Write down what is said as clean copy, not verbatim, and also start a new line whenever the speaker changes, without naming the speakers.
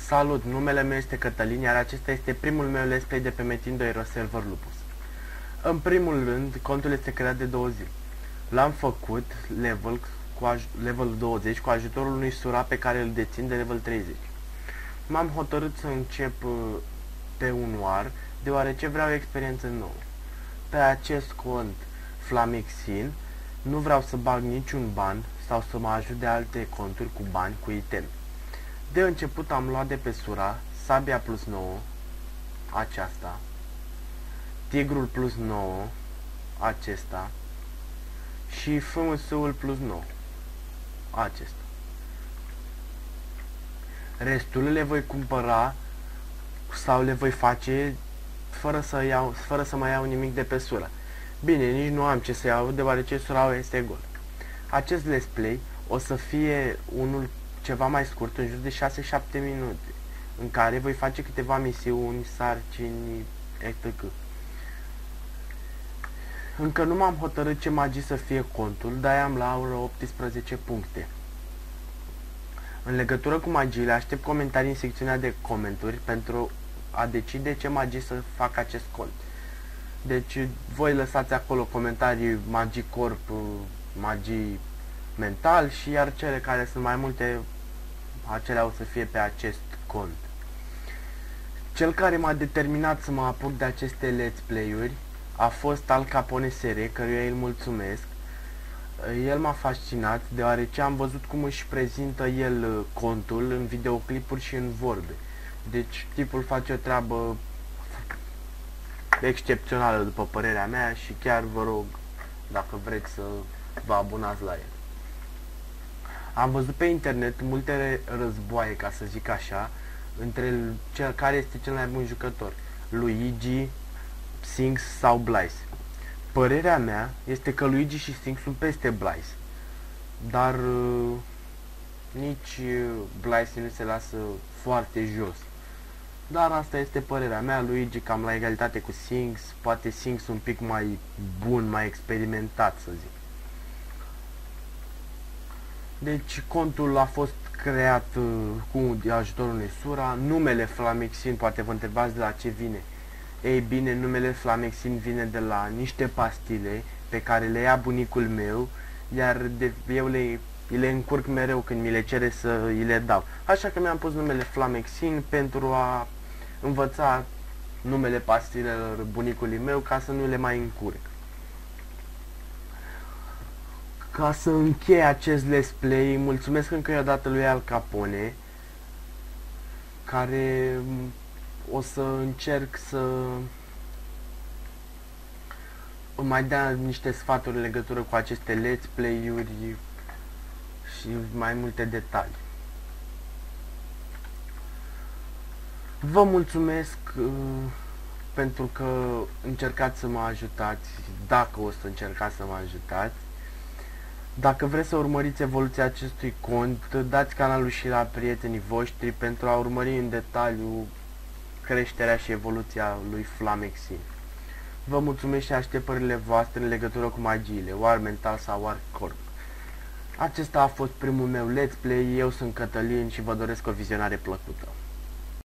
Salut, numele meu este Cătălin, iar acesta este primul meu let's play de pe Metin 2 Server Lupus. În primul rând, contul este creat de 2 zile. L-am făcut level 20 cu ajutorul unui sura pe care îl dețin de level 30. M-am hotărât să încep pe un war, deoarece vreau experiență nouă. Pe acest cont Flamixin nu vreau să bag niciun ban sau să mă ajut de alte conturi cu bani, cu item. De început am luat de pe sura Sabia plus 9, aceasta, Tigrul plus 9, acesta, și FMS-ul plus 9, acesta. Restul le voi cumpăra sau le voi face fără să mai iau nimic de pe sura. Bine, nici nu am ce să iau, deoarece sura este gol. Acest let's play o să fie unul ceva mai scurt, în jur de 6-7 minute, în care voi face câteva misiuni, sarcini, etc. Încă nu m-am hotărât ce magii să fie contul, dar am la aură 18 puncte. În legătură cu magiile, aștept comentarii în secțiunea de comentarii pentru a decide ce magii să fac acest cont. Deci voi lăsați acolo comentarii magii corp, magii mental, și iar cele care sunt mai multe, acelea o să fie pe acest cont. Cel care m-a determinat să mă apuc de aceste let's play-uri a fost Al Capone SR, căruia îi mulțumesc. El m-a fascinat deoarece am văzut cum își prezintă el contul în videoclipuri și în vorbe. Deci tipul face o treabă excepțională după părerea mea și chiar vă rog, dacă vreți, să vă abonați la el. Am văzut pe internet multe războaie, ca să zic așa, între cel care este cel mai bun jucător, Luigi, Sphinx sau Blaze. Părerea mea este că Luigi și Sphinx sunt peste Blaze, dar nici Blaze nu se lasă foarte jos. Dar asta este părerea mea, Luigi cam la egalitate cu Sphinx, poate Sphinx un pic mai bun, mai experimentat, să zic. Deci contul a fost creat cu ajutorul unei sura. Numele Flamixin, poate vă întrebați de la ce vine. Ei bine, numele Flamixin vine de la niște pastile pe care le ia bunicul meu, iar eu le încurc mereu când mi le cere să îi le dau. Așa că mi-am pus numele Flamixin pentru a învăța numele pastilelor bunicului meu, ca să nu le mai încurc. Ca să închei acest let's play, mulțumesc încă o dată lui Al Capone, care o să încerc să mai dea niște sfaturi în legătură cu aceste let's play-uri și mai multe detalii. Vă mulțumesc pentru că încercați să mă ajutați, dacă o să încercați să mă ajutați. Dacă vreți să urmăriți evoluția acestui cont, dați canalul și la prietenii voștri pentru a urmări în detaliu creșterea și evoluția lui Flamixin. Vă mulțumesc și aștept părerile voastre în legătură cu magiile, War Mental sau War Corp. Acesta a fost primul meu let's play, eu sunt Cătălin și vă doresc o vizionare plăcută.